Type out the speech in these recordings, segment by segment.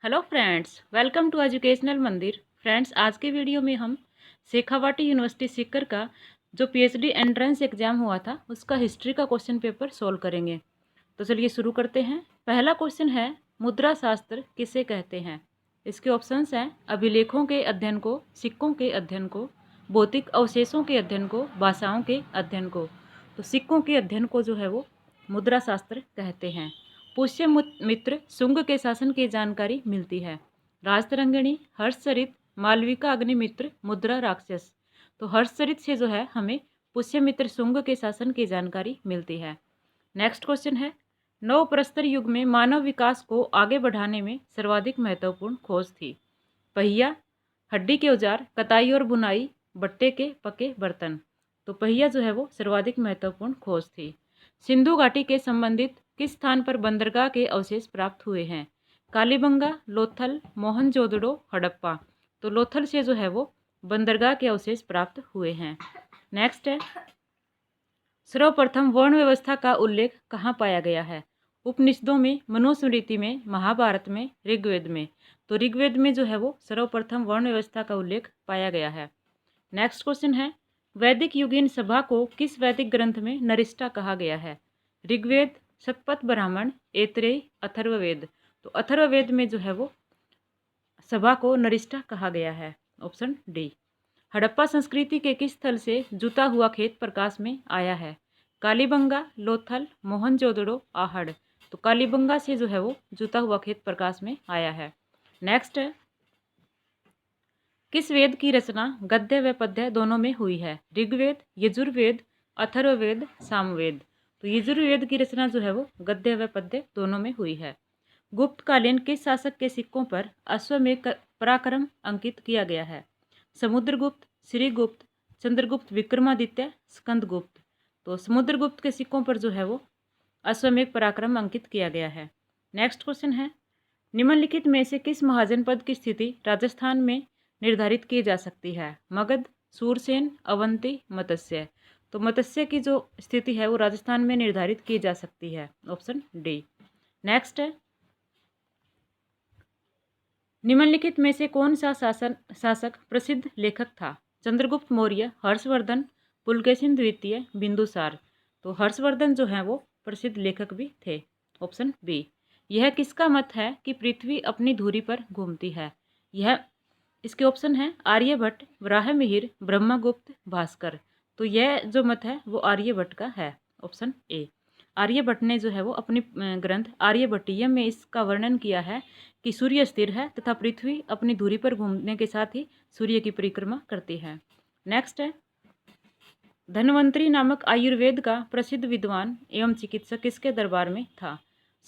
Hello friends, welcome to educational Mandir. Friends, आज के video में हम शेखावाटी यूनिवर्सिटी सीकर का जो पीएचडी एंट्रेंस एग्जाम हुआ था उसका हिस्ट्री का क्वेश्चन पेपर सोल्व करेंगे। तो चलिए शुरू करते हैं। पहला क्वेश्चन है, मुद्रा शास्त्र किसे कहते हैं? इसके ऑप्शंस हैं अभिलेखों के अध्ययन को, सिक्कों के अध्ययन को, भौतिक अवशेषों के अध्ययन को, भाषाओं के अध्ययन को। तो सिक्कों के अध्ययन को जो है वो मुद्रा शास्त्र कहते हैं। पुष्य मित्र शुंग के शासन की जानकारी मिलती है। राजतरंगिणी, हर्षचरित, मालविका अग्निमित्र, मुद्रा राक्षस। तो हर्षचरित से जो है हमें पुष्यमित्र शुंग के शासन की जानकारी मिलती है। नेक्स्ट क्वेश्चन है, नव प्रस्तर युग में मानव विकास को आगे बढ़ाने में सर्वाधिक महत्वपूर्ण खोज थी। पहिया, हड्डी के औजार, कताई और बुनाई, बट्टे के पके बर्तन। तो पहिया जो है वो सर्वाधिक महत्वपूर्ण खोज थी। सिंधु घाटी के संबंधित किस स्थान पर बंदरगाह के अवशेष प्राप्त हुए हैं? कालीबंगा, लोथल, मोहनजोदड़ो, हड़प्पा। तो लोथल से जो है वो बंदरगाह के अवशेष प्राप्त हुए हैं। नेक्स्ट है, सर्वप्रथम वर्ण व्यवस्था का उल्लेख कहाँ पाया गया है? उपनिषदों में, मनुस्मृति में, महाभारत में, ऋग्वेद में। तो ऋग्वेद में जो है वो सर्वप्रथम वर्ण व्यवस्था का उल्लेख पाया गया है। नेक्स्ट क्वेश्चन है, वैदिक युगीन सभा को किस वैदिक ग्रंथ में नरिष्ठा कहा गया है? ऋग्वेद, शतपथ ब्राह्मण, ऐतरेय, अथर्ववेद। तो अथर्ववेद में जो है वो सभा को नरिष्ठा कहा गया है। Option D. हड़प्पा संस्कृति के किस स्थल से जुता हुआ खेत प्रकाश में आया है? कालीबंगा, लोथल, मोहनजोदड़ो, आहड़। तो कालीबंगा से जो है वो जुता हुआ खेत प्रकाश में आया है। नेक्स्ट है, किस वेद की रचना गद्य व पद्य दोनों में हुई है? ऋग्वेद, यजुर्वेद, अथर्ववेद, सामवेद। तो यजुर्वेद की रचना जो है वो गद्य व पद्य दोनों में हुई है। गुप्तकालीन किस शासक के सिक्कों पर अश्वमेध पराक्रम अंकित किया गया है? समुद्रगुप्त, श्रीगुप्त, चंद्रगुप्त विक्रमादित्य, स्कंदगुप्त। तो समुद्रगुप्त के सिक्कों पर जो है वो अश्वमेध पराक्रम अंकित किया गया है। नेक्स्ट क्वेश्चन है, निम्नलिखित में से किस महाजनपद की स्थिति राजस्थान में निर्धारित की जा सकती है? मगध, सूरसेन, अवंती, मत्स्य। तो मत्स्य की जो स्थिति है वो राजस्थान में निर्धारित की जा सकती है। Option D. नेक्स्ट है, निम्नलिखित में से कौन सा शासक प्रसिद्ध लेखक था? चंद्रगुप्त मौर्य, हर्षवर्धन, पुलकेशिन द्वितीय, बिंदुसार। तो हर्षवर्धन जो है वो प्रसिद्ध लेखक भी थे। Option B. यह किसका मत है कि पृथ्वी अपनी धुरी पर घूमती है? यह इसके ऑप्शन है आर्यभट्ट, वराहमिहिर, ब्रह्मगुप्त, भास्कर। तो यह जो मत है वो आर्यभट्ट का है। Option A. आर्यभट्ट ने जो है वो अपनी ग्रंथ आर्यभट्टीयम में इसका वर्णन किया है कि सूर्य स्थिर है तथा पृथ्वी अपनी धुरी पर घूमने के साथ ही सूर्य की परिक्रमा करती है। नेक्स्ट है, धन्वंतरी नामक आयुर्वेद का प्रसिद्ध विद्वान एवं चिकित्सक किसके दरबार में था?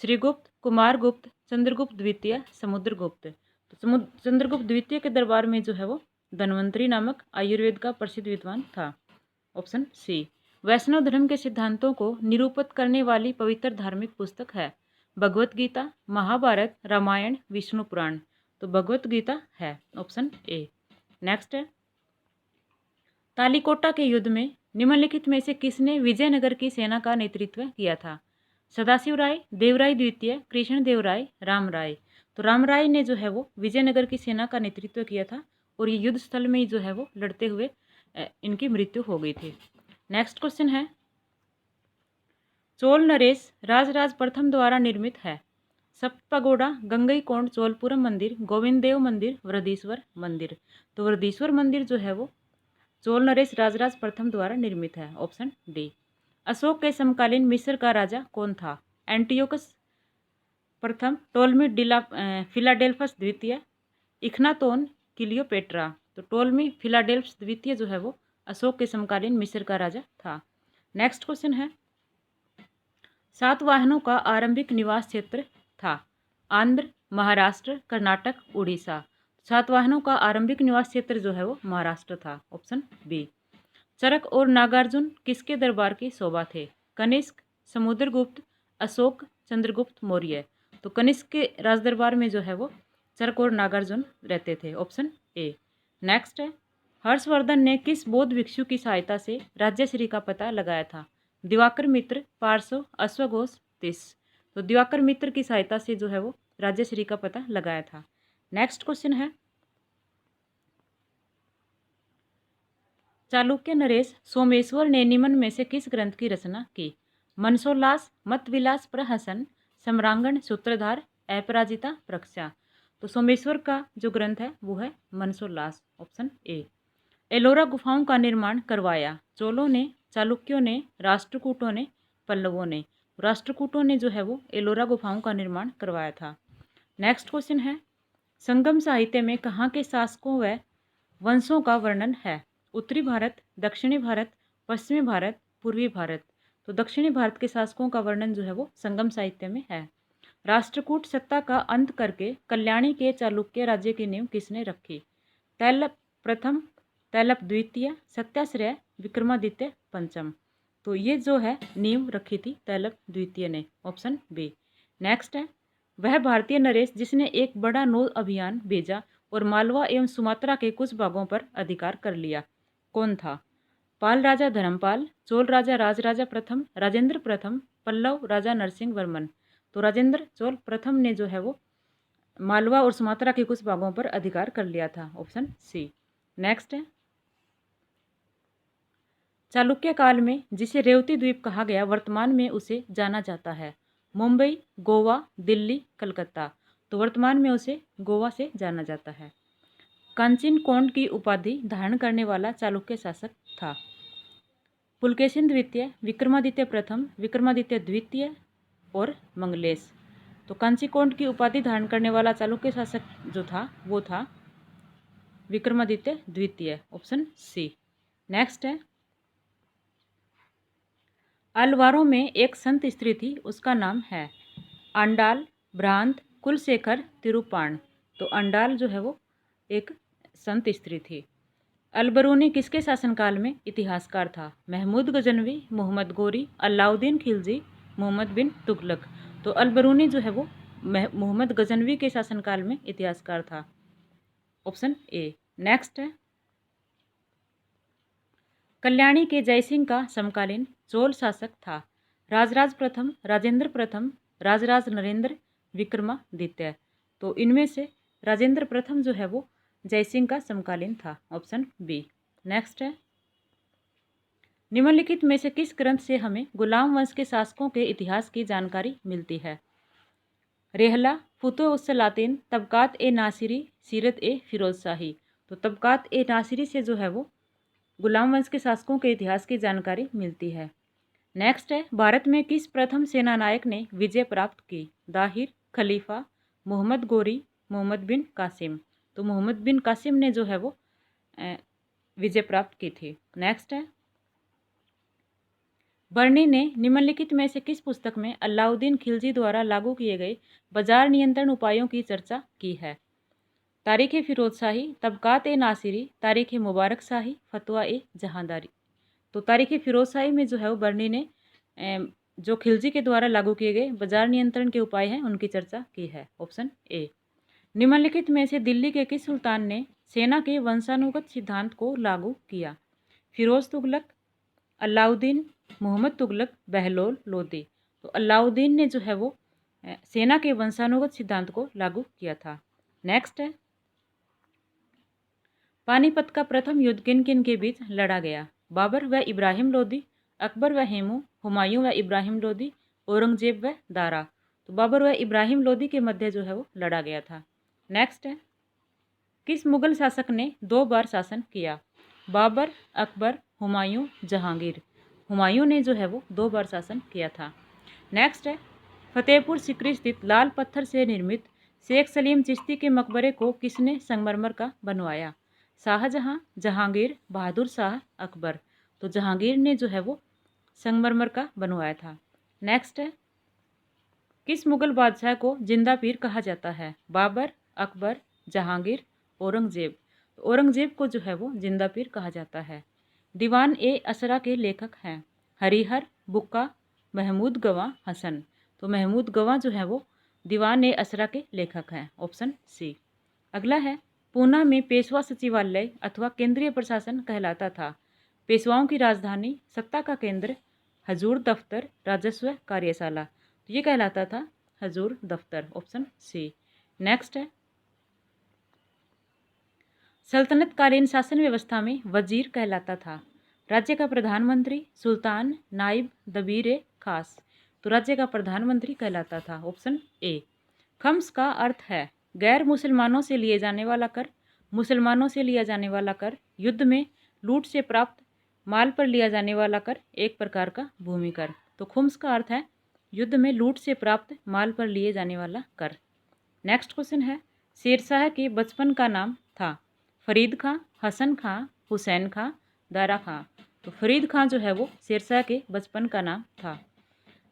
श्रीगुप्त, कुमारगुप्त, चंद्रगुप्त द्वितीय, समुद्रगुप्त। तो चंद्रगुप्त द्वितीय के दरबार में जो है वो धन्वंतरी नामक आयुर्वेद का प्रसिद्ध विद्वान था। Option C. वैष्णव धर्म के सिद्धांतों को निरूपित करने वाली पवित्र धार्मिक पुस्तक है? भगवत गीता, महाभारत, रामायण, विष्णु पुराण। तो भगवत गीता है। Option A. नेक्स्ट है, तालीकोटा के युद्ध में निम्नलिखित में से किसने विजयनगर की सेना का नेतृत्व किया था? सदाशिव राय, देवराय द्वितीय, कृष्णदेव राय, राम राय। तो राम राय ने जो है वो विजयनगर की सेना का नेतृत्व किया था और ये युद्ध स्थल में ही जो है वो लड़ते हुए इनकी मृत्यु हो गई थी। नेक्स्ट क्वेश्चन है, चोल नरेश राजराज प्रथम द्वारा निर्मित है? सप्तपगोड़ा, गंगईकोंड, चोलपुरम मंदिर, गोविंद देव मंदिर, वृद्धीश्वर मंदिर। तो वृद्धीश्वर मंदिर जो है वो चोल नरेश राजराज प्रथम द्वारा निर्मित है। Option D. अशोक के समकालीन मिस्र का राजा कौन था? एंटियोकस प्रथम, टोलमी फिलाडेल्फस द्वितीय, इखनातोन, क्लियोपेट्रा। तो टोलमी फिलाडेल्फस द्वितीय जो है वो अशोक के समकालीन मिस्र का राजा था। नेक्स्ट क्वेश्चन है, सातवाहनों का आरंभिक निवास क्षेत्र था? आंध्र, महाराष्ट्र, कर्नाटक, उड़ीसा। सातवाहनों का आरंभिक निवास क्षेत्र जो है वो महाराष्ट्र था। Option B. चरक और नागार्जुन किसके दरबार की शोभा थे? कनिष्क, समुद्रगुप्त, अशोक, चंद्रगुप्त मौर्य। तो कनिष्क के राजदरबार में जो है वो चरक और नागार्जुन रहते थे। Option A. नेक्स्ट है, हर्षवर्धन ने किस बौद्ध भिक्षु की सहायता से राज्यश्री का पता लगाया था? दिवाकर मित्र, पार्श्व, अश्वघोष, तिस। तो दिवाकर मित्र की सहायता से जो है वो राज्यश्री का पता लगाया था। नेक्स्ट क्वेश्चन है, चालुक्य नरेश सोमेश्वर ने निम्न में से किस ग्रंथ की रचना की? मनसोल्लास, मतविलास प्रहसन, सम्रांगण, सूत्रधार, अपराजिता, प्रक्षा। तो सोमेश्वर का जो ग्रंथ है वो है मनसोल्लास, ऑप्शन ए। एलोरा गुफाओं का निर्माण करवाया? चोलों ने, चालुक्यों ने, राष्ट्रकूटों ने, पल्लवों ने। राष्ट्रकूटों ने जो है वो एलोरा गुफाओं का निर्माण करवाया था। नेक्स्ट क्वेश्चन है, संगम साहित्य में कहाँ के शासकों व वंशों का वर्णन है? उत्तरी भारत, दक्षिणी भारत, पश्चिमी भारत, पूर्वी भारत। तो दक्षिणी भारत के शासकों का वर्णन जो है वो संगम साहित्य में है। राष्ट्रकूट सत्ता का अंत करके कल्याणी के चालुक्य राज्य की नींव किसने रखी? तैलप प्रथम, तैलप द्वितीय, सत्याश्रय, विक्रमादित्य पंचम। तो ये जो है नींव रखी थी तैलप द्वितीय ने, ऑप्शन बी। नेक्स्ट है, वह भारतीय नरेश जिसने एक बड़ा नौ अभियान भेजा और मालवा एवं सुमात्रा के कुछ भागों पर अधिकार कर लिया, कौन था? पाल राजा धर्मपाल, चोल राजा राजराजा प्रथम, राजेंद्र प्रथम, पल्लव राजा नरसिंह वर्मन। तो राजेंद्र चोल प्रथम ने जो है वो मालवा और सुमात्रा के कुछ भागों पर अधिकार कर लिया था, ऑप्शन सी। नेक्स्ट है, चालुक्य काल में जिसे रेवती द्वीप कहा गया वर्तमान में उसे जाना जाता है? मुंबई, गोवा, दिल्ली, कलकत्ता। तो वर्तमान में उसे गोवा से जाना जाता है। कांचीन कोंड की उपाधि धारण करने वाला चालुक्य शासक था? पुलकेशिन द्वितीय, विक्रमादित्य प्रथम, विक्रमादित्य द्वितीय और मंगलेश। तो कांचीकोंड की उपाधि धारण करने वाला चालुक्य शासक जो था वो था विक्रमादित्य द्वितीय, ऑप्शन सी। नेक्स्ट है, अलवारों में एक संत स्त्री थी, उसका नाम है आंडाल, भ्रांत, कुलशेखर, तिरुपाण। तो आंडाल जो है वो एक संत स्त्री थी। अलबरूनी किसके शासनकाल में इतिहासकार था? महमूद गजनवी, मोहम्मद गोरी, अलाउद्दीन खिलजी, मोहम्मद बिन तुगलक। तो अलबरूनी जो है वो मोहम्मद गजनवी के शासनकाल में इतिहासकार था, ऑप्शन ए। नेक्स्ट है, कल्याणी के जयसिंह का समकालीन चोल शासक था? राजराज प्रथम, राजेंद्र प्रथम, राजराज नरेंद्र, विक्रमादित्य। तो इनमें से राजेंद्र प्रथम जो है वो जयसिंह का समकालीन था, ऑप्शन बी। नेक्स्ट है, निम्नलिखित में से किस ग्रंथ से हमें गुलाम वंश के शासकों के इतिहास की जानकारी मिलती है? रेहला, फुतुह उस सलातीन, तबकात ए नासिरी, सीरत ए फिरोज शाही। तो तबकात ए नासिरी से जो है वो गुलाम वंश के शासकों के इतिहास की जानकारी मिलती है। नेक्स्ट है, भारत में किस प्रथम सेनानायक ने विजय प्राप्त की? दाहिर, खलीफा, मोहम्मद गोरी, मोहम्मद बिन कासिम। तो मोहम्मद बिन कासिम ने जो है वो विजय प्राप्त की थी। नेक्स्ट है, बर्नी ने निम्नलिखित में से किस पुस्तक में अलाउद्दीन खिलजी द्वारा लागू किए गए बाजार नियंत्रण उपायों की चर्चा की है? तारीख फिरोज शाही, तबकात ए नासिरी, तारीख मुबारक शाही, फतवा ए जहांदारी। तो तारीख फिरोज शाही में जो है वो बर्नी ने जो खिलजी के द्वारा लागू किए गए बाजार नियंत्रण के उपाय हैं उनकी चर्चा की है, ऑप्शन ए। निम्नलिखित में से दिल्ली के किस सुल्तान ने सेना के वंशानुगत सिद्धांत को लागू किया? फिरोज तुगलक, अलाउद्दीन, मोहम्मद तुगलक, बहलोल लोदी। तो अलाउद्दीन ने जो है वो सेना के वंशानुगत सिद्धांत को लागू किया था। नेक्स्ट है, पानीपत का प्रथम युद्ध किन किन के बीच लड़ा गया? बाबर व इब्राहिम लोदी, अकबर व हेमू, हुमायूं व इब्राहिम लोदी, औरंगजेब व दारा। तो बाबर व इब्राहिम लोदी के मध्य जो है वो लड़ा गया था। नेक्स्ट है, किस मुगल शासक ने 2 बार शासन किया? बाबर, अकबर, हुमायूं, जहांगीर। हुमायूं ने जो है वो 2 बार शासन किया था। नेक्स्ट है, फतेहपुर सिकरी स्थित लाल पत्थर से निर्मित शेख सलीम चिश्ती के मकबरे को किसने संगमरमर का बनवाया? शाहजहां, जहांगीर, बहादुर शाह, अकबर। तो जहांगीर ने जो है वो संगमरमर का बनवाया था। नेक्स्ट है, किस मुगल बादशाह को जिंदा पीर कहा जाता है? बाबर, अकबर, जहांगीर, औरंगजेब। तो औरंगजेब को जो है वो जिंदा पीर कहा जाता है। दीवान ए असरा के लेखक हैं हरिहर, बुक्का, महमूद गवां, हसन। तो महमूद गवां जो है वो दीवान ए असरा के लेखक हैं, ऑप्शन सी। अगला है, पूना में पेशवा सचिवालय अथवा केंद्रीय प्रशासन कहलाता था? पेशवाओं की राजधानी, सत्ता का केंद्र, हजूर दफ्तर, राजस्व कार्यशाला। तो ये कहलाता था हजूर दफ्तर, ऑप्शन सी। नेक्स्ट है, सल्तनत कालीन शासन व्यवस्था में वजीर कहलाता था। राज्य का प्रधानमंत्री, सुल्तान, नाइब, दबीर खास। तो राज्य का प्रधानमंत्री कहलाता था, ऑप्शन ए। खम्स का अर्थ है गैर मुसलमानों से लिए जाने वाला कर, मुसलमानों से लिया जाने वाला कर, युद्ध में लूट से प्राप्त माल पर लिया जाने वाला कर, एक प्रकार का भूमि कर। तो खुम्स का अर्थ है युद्ध में लूट से प्राप्त माल पर लिए जाने वाला कर। नेक्स्ट क्वेश्चन है, शेरशाह के बचपन का नाम था फरीद खां, हसन खां, हुसैन खां, दारा खां। तो फरीद खां जो है वो शेरशाह के बचपन का नाम था।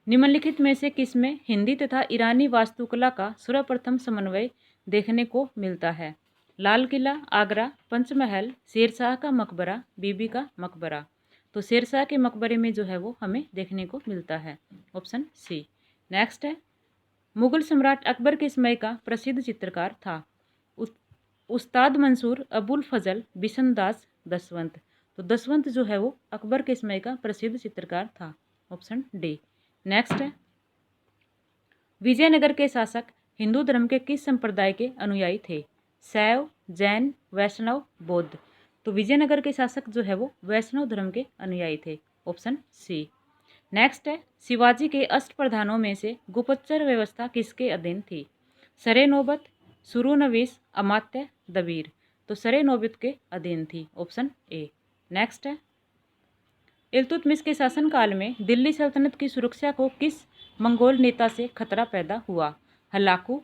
निम्नलिखित में से किसमें हिंदी तथा ईरानी वास्तुकला का सर्वप्रथम समन्वय देखने को मिलता है? लाल किला, आगरा, पंचमहल, शेरशाह का मकबरा, बीबी का मकबरा। तो शेरशाह के मकबरे में जो है वो हमें देखने को मिलता है, ऑप्शन सी। नेक्स्ट है, मुगल सम्राट अकबर के समय का प्रसिद्ध चित्रकार था? उस्ताद मंसूर, अबुल फजल, बिशनदास, दसवंत। तो दसवंत जो है वो अकबर के समय का प्रसिद्ध चित्रकार था, ऑप्शन डी। नेक्स्ट है, विजयनगर के शासक हिंदू धर्म के किस संप्रदाय के अनुयायी थे? शैव, जैन, वैष्णव, बौद्ध। तो विजयनगर के शासक जो है वो वैष्णव धर्म के अनुयायी थे, ऑप्शन सी। नेक्स्ट है, शिवाजी के अष्टप्रधानों में से गुप्तचर व्यवस्था किसके अधीन थी? सरे नौबत, सुरुनवीस, अमात्य, दबीर। तो सरे नौबत के अधीन थी, ऑप्शन ए। नेक्स्ट है, इल्तुतमिश के शासनकाल में दिल्ली सल्तनत की सुरक्षा को किस मंगोल नेता से खतरा पैदा हुआ? हलाकू,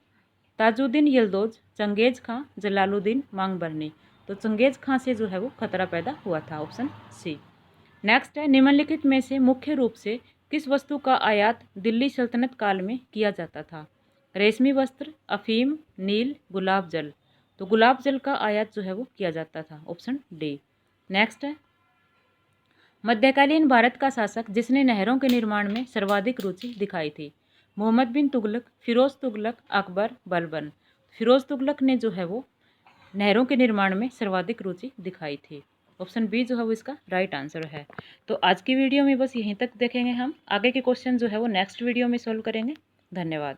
ताजुद्दीन यलदौज, चंगेज खां, जलालुद्दीन मांगबरनी। तो चंगेज खां से जो है वो खतरा पैदा हुआ था, ऑप्शन सी। नेक्स्ट है, निम्नलिखित में से मुख्य रूप से किस वस्तु का आयात दिल्ली सल्तनत काल में किया जाता था? रेशमी वस्त्र, अफीम, नील, गुलाब जल। तो गुलाब जल का आयात जो है वो किया जाता था, ऑप्शन डी। नेक्स्ट है, मध्यकालीन भारत का शासक जिसने नहरों के निर्माण में सर्वाधिक रुचि दिखाई थी? मोहम्मद बिन तुगलक, फिरोज तुगलक, अकबर, बलबन। फिरोज तुगलक ने जो है वो नहरों के निर्माण में सर्वाधिक रुचि दिखाई थी, ऑप्शन बी जो है वो इसका राइट आंसर है। तो आज की वीडियो में बस यहीं तक देखेंगे हम, आगे के क्वेश्चन जो है वो नेक्स्ट वीडियो में सोल्व करेंगे। धन्यवाद।